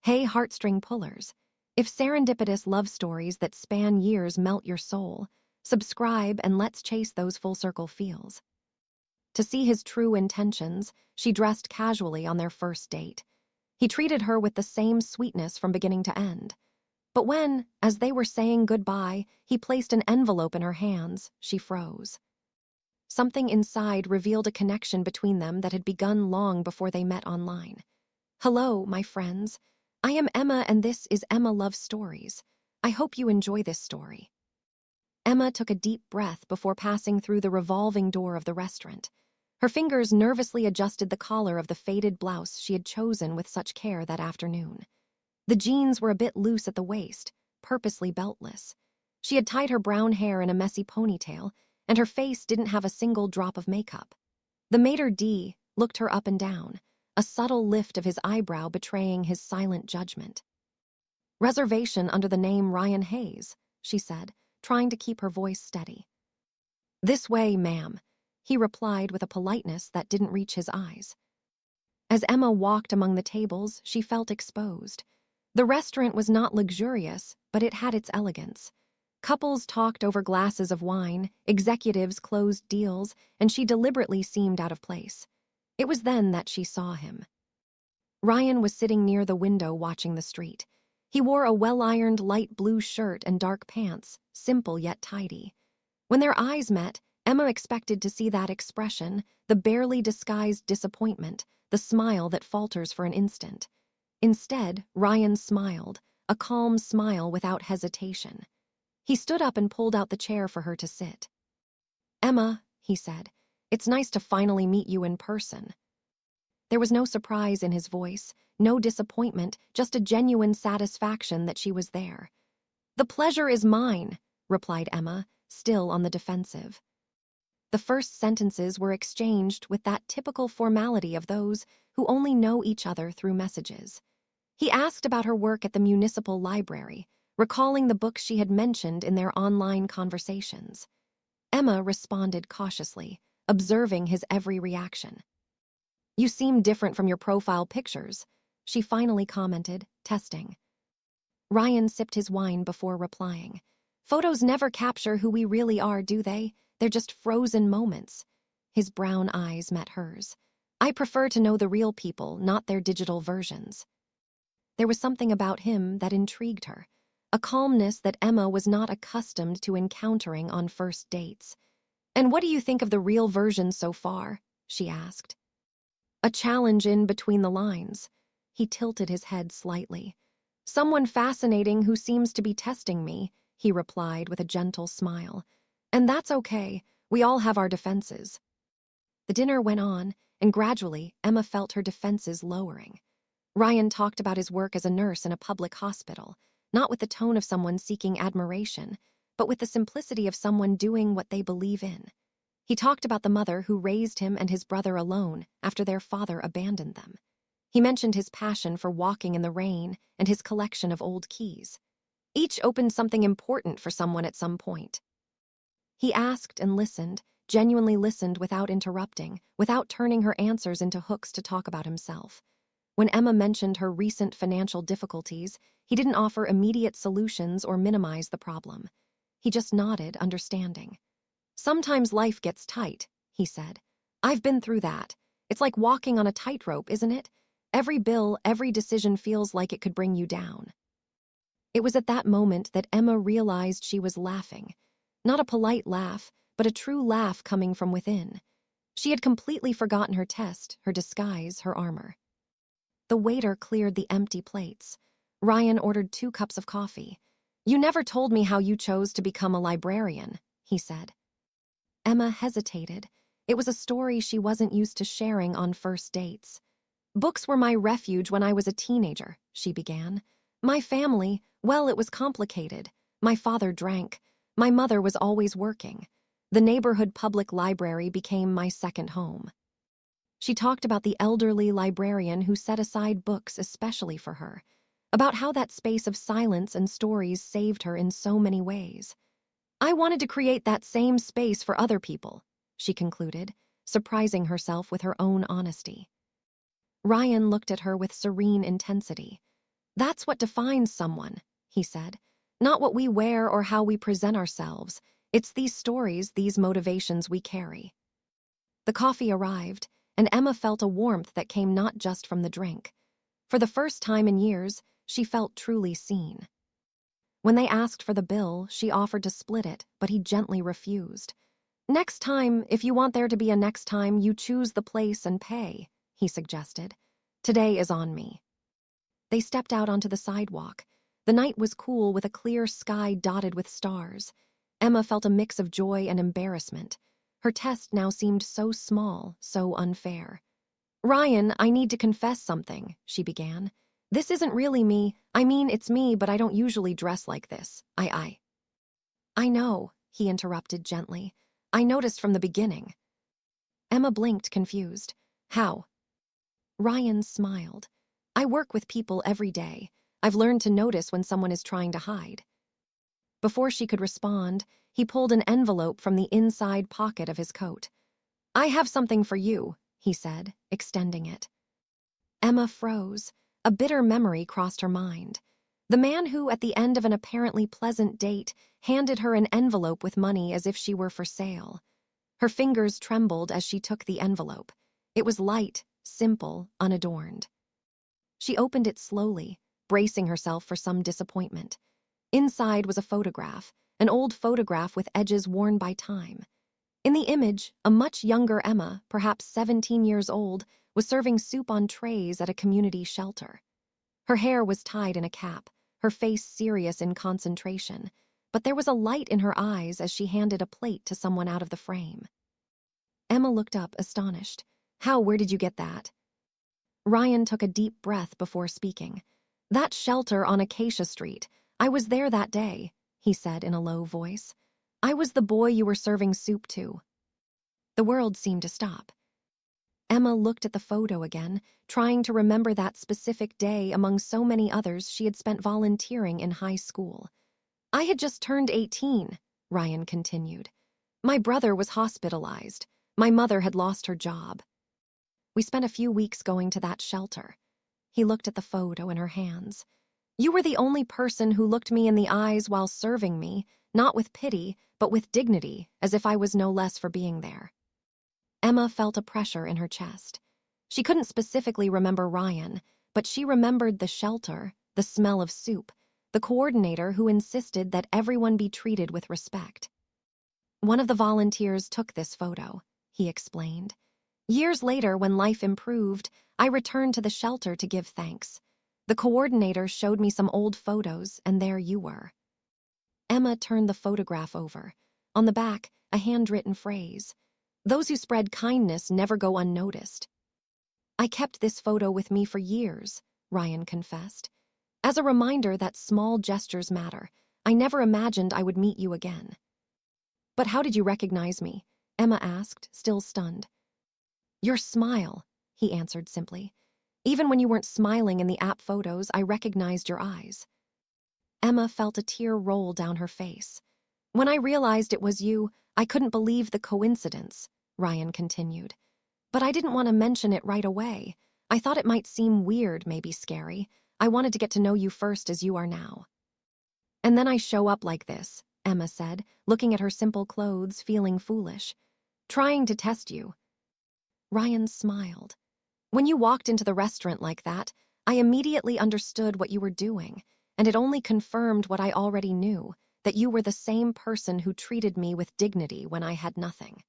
Hey, heartstring pullers. If serendipitous love stories that span years melt your soul, subscribe and let's chase those full circle feels. To see his true intentions, she dressed casually on their first date. He treated her with the same sweetness from beginning to end. But when, as they were saying goodbye, he placed an envelope in her hands, she froze. Something inside revealed a connection between them that had begun long before they met online. Hello, my friends. I am Emma and this is Emma Loves Stories. I hope you enjoy this story. Emma took a deep breath before passing through the revolving door of the restaurant. Her fingers nervously adjusted the collar of the faded blouse she had chosen with such care that afternoon. The jeans were a bit loose at the waist, purposely beltless. She had tied her brown hair in a messy ponytail, and her face didn't have a single drop of makeup. The maitre d' looked her up and down, a subtle lift of his eyebrow betraying his silent judgment. Reservation under the name Ryan Hayes, she said, trying to keep her voice steady. This way, ma'am, he replied with a politeness that didn't reach his eyes. As Emma walked among the tables, she felt exposed. The restaurant was not luxurious, but it had its elegance. Couples talked over glasses of wine, executives closed deals, and she deliberately seemed out of place. It was then that she saw him. Ryan was sitting near the window watching the street. He wore a well-ironed light blue shirt and dark pants, simple yet tidy. When their eyes met, Emma expected to see that expression, the barely disguised disappointment, the smile that falters for an instant. Instead, Ryan smiled, a calm smile without hesitation. He stood up and pulled out the chair for her to sit. Emma, he said, it's nice to finally meet you in person. There was no surprise in his voice, no disappointment, just a genuine satisfaction that she was there. The pleasure is mine, replied Emma, still on the defensive. The first sentences were exchanged with that typical formality of those who only know each other through messages. He asked about her work at the municipal library, recalling the books she had mentioned in their online conversations. Emma responded cautiously, observing his every reaction. You seem different from your profile pictures, she finally commented, testing. Ryan sipped his wine before replying. Photos never capture who we really are, do they? They're just frozen moments. His brown eyes met hers. I prefer to know the real people, not their digital versions. There was something about him that intrigued her, a calmness that Emma was not accustomed to encountering on first dates. And what do you think of the real version so far? She asked. A challenge in between the lines. He tilted his head slightly. Someone fascinating who seems to be testing me, he replied with a gentle smile. And that's okay, we all have our defenses. The dinner went on, and gradually Emma felt her defenses lowering. Ryan talked about his work as a nurse in a public hospital, not with the tone of someone seeking admiration, but with the simplicity of someone doing what they believe in. He talked about the mother who raised him and his brother alone after their father abandoned them. He mentioned his passion for walking in the rain and his collection of old keys. Each opened something important for someone at some point. He asked and listened, genuinely listened without interrupting, without turning her answers into hooks to talk about himself. When Emma mentioned her recent financial difficulties, he didn't offer immediate solutions or minimize the problem. He just nodded, understanding. Sometimes life gets tight, he said. I've been through that. It's like walking on a tightrope, isn't it? Every bill, every decision feels like it could bring you down. It was at that moment that Emma realized she was laughing. Not a polite laugh, but a true laugh coming from within. She had completely forgotten her test, her disguise, her armor. The waiter cleared the empty plates. Ryan ordered 2 cups of coffee. You never told me how you chose to become a librarian, he said. Emma hesitated. It was a story she wasn't used to sharing on first dates. Books were my refuge when I was a teenager, she began. My family, well, it was complicated. My father drank. My mother was always working. The neighborhood public library became my second home. She talked about the elderly librarian who set aside books especially for her, about how that space of silence and stories saved her in so many ways. I wanted to create that same space for other people, she concluded, surprising herself with her own honesty. Ryan looked at her with serene intensity. That's what defines someone, he said. Not what we wear or how we present ourselves. It's these stories, these motivations we carry. The coffee arrived, and Emma felt a warmth that came not just from the drink. For the first time in years, she felt truly seen. When they asked for the bill, she offered to split it, but he gently refused. Next time, if you want there to be a next time, you choose the place and pay, he suggested. Today is on me. They stepped out onto the sidewalk. The night was cool with a clear sky dotted with stars. Emma felt a mix of joy and embarrassment. Her test now seemed so small, so unfair. Ryan, I need to confess something, she began. This isn't really me. I mean, it's me, but I don't usually dress like this. I know, he interrupted gently. I noticed from the beginning. Emma blinked, confused. How? Ryan smiled. I work with people every day. I've learned to notice when someone is trying to hide. Before she could respond, he pulled an envelope from the inside pocket of his coat. I have something for you, he said, extending it. Emma froze. A bitter memory crossed her mind. The man who, at the end of an apparently pleasant date, handed her an envelope with money as if she were for sale. Her fingers trembled as she took the envelope. It was light, simple, unadorned. She opened it slowly, bracing herself for some disappointment. Inside was a photograph, an old photograph with edges worn by time. In the image, a much younger Emma, perhaps 17 years old, was serving soup on trays at a community shelter. Her hair was tied in a cap, her face serious in concentration, but there was a light in her eyes as she handed a plate to someone out of the frame. Emma looked up, astonished. Where did you get that? Ryan took a deep breath before speaking. That shelter on Acacia Street. I was there that day, he said in a low voice. I was the boy you were serving soup to. The world seemed to stop. Emma looked at the photo again, trying to remember that specific day among so many others she had spent volunteering in high school. I had just turned 18, Ryan continued. My brother was hospitalized. My mother had lost her job. We spent a few weeks going to that shelter. He looked at the photo in her hands. You were the only person who looked me in the eyes while serving me, not with pity, but with dignity, as if I was no less for being there. Emma felt a pressure in her chest. She couldn't specifically remember Ryan, but she remembered the shelter, the smell of soup, the coordinator who insisted that everyone be treated with respect. One of the volunteers took this photo, he explained. Years later, when life improved, I returned to the shelter to give thanks. The coordinator showed me some old photos, and there you were. Emma turned the photograph over. On the back, a handwritten phrase. Those who spread kindness never go unnoticed. I kept this photo with me for years, Ryan confessed. As a reminder that small gestures matter, I never imagined I would meet you again. But how did you recognize me? Emma asked, still stunned. Your smile, he answered simply. Even when you weren't smiling in the app photos, I recognized your eyes. Emma felt a tear roll down her face. When I realized it was you, I couldn't believe the coincidence, Ryan continued. But I didn't want to mention it right away. I thought it might seem weird, maybe scary. I wanted to get to know you first as you are now. And then I show up like this, Emma said, looking at her simple clothes, feeling foolish. Trying to test you. Ryan smiled. When you walked into the restaurant like that, I immediately understood what you were doing, and it only confirmed what I already knew, that you were the same person who treated me with dignity when I had nothing.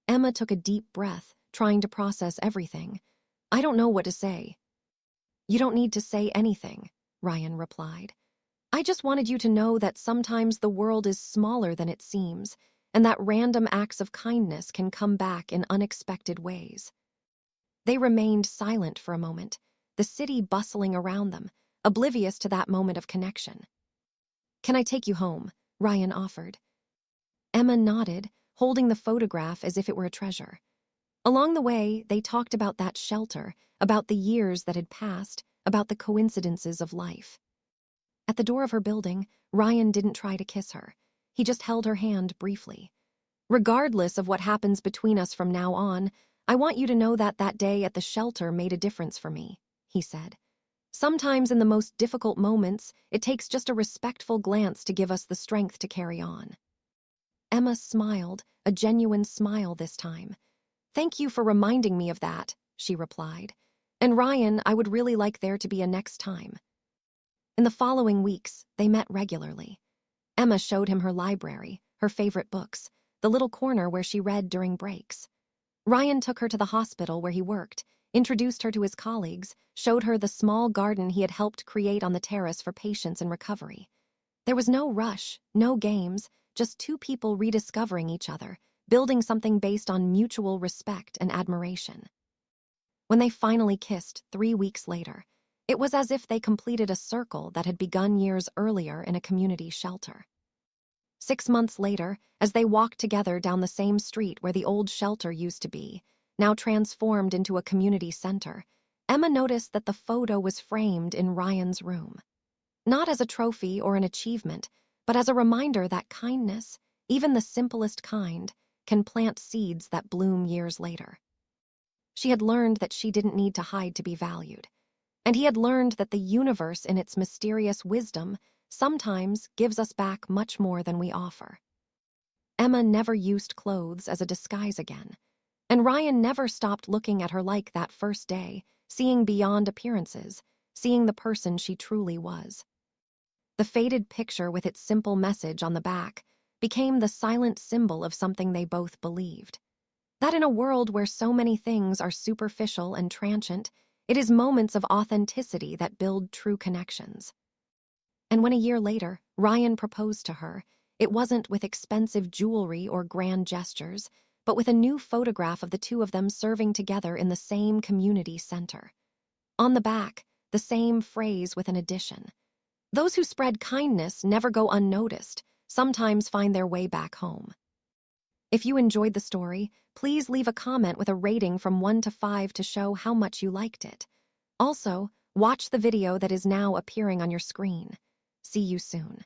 Emma took a deep breath, trying to process everything. I don't know what to say. You don't need to say anything, Ryan replied. I just wanted you to know that sometimes the world is smaller than it seems, and that random acts of kindness can come back in unexpected ways. They remained silent for a moment, the city bustling around them, oblivious to that moment of connection. Can I take you home? Ryan offered. Emma nodded, holding the photograph as if it were a treasure. Along the way, they talked about that shelter, about the years that had passed, about the coincidences of life. At the door of her building, Ryan didn't try to kiss her. He just held her hand briefly. Regardless of what happens between us from now on, I want you to know that that day at the shelter made a difference for me, he said. Sometimes in the most difficult moments, it takes just a respectful glance to give us the strength to carry on. Emma smiled, a genuine smile this time. "Thank you for reminding me of that," she replied. "And Ryan, I would really like there to be a next time." In the following weeks, they met regularly. Emma showed him her library, her favorite books, the little corner where she read during breaks. Ryan took her to the hospital where he worked, introduced her to his colleagues, showed her the small garden he had helped create on the terrace for patients in recovery. There was no rush, no games, just two people rediscovering each other, building something based on mutual respect and admiration. When they finally kissed 3 weeks later, it was as if they completed a circle that had begun years earlier in a community shelter. 6 months later, as they walked together down the same street where the old shelter used to be, now transformed into a community center, Emma noticed that the photo was framed in Ryan's room. Not as a trophy or an achievement, but as a reminder that kindness, even the simplest kind, can plant seeds that bloom years later. She had learned that she didn't need to hide to be valued, and he had learned that the universe in its mysterious wisdom sometimes gives us back much more than we offer. Emma never used clothes as a disguise again, and Ryan never stopped looking at her like that first day, seeing beyond appearances, seeing the person she truly was. The faded picture with its simple message on the back became the silent symbol of something they both believed. That in a world where so many things are superficial and transient, it is moments of authenticity that build true connections. And when a year later, Ryan proposed to her, it wasn't with expensive jewelry or grand gestures, but with a new photograph of the two of them serving together in the same community center. On the back, the same phrase with an addition: "Those who spread kindness never go unnoticed, sometimes find their way back home." If you enjoyed the story, please leave a comment with a rating from 1 to 5 to show how much you liked it. Also, watch the video that is now appearing on your screen. See you soon.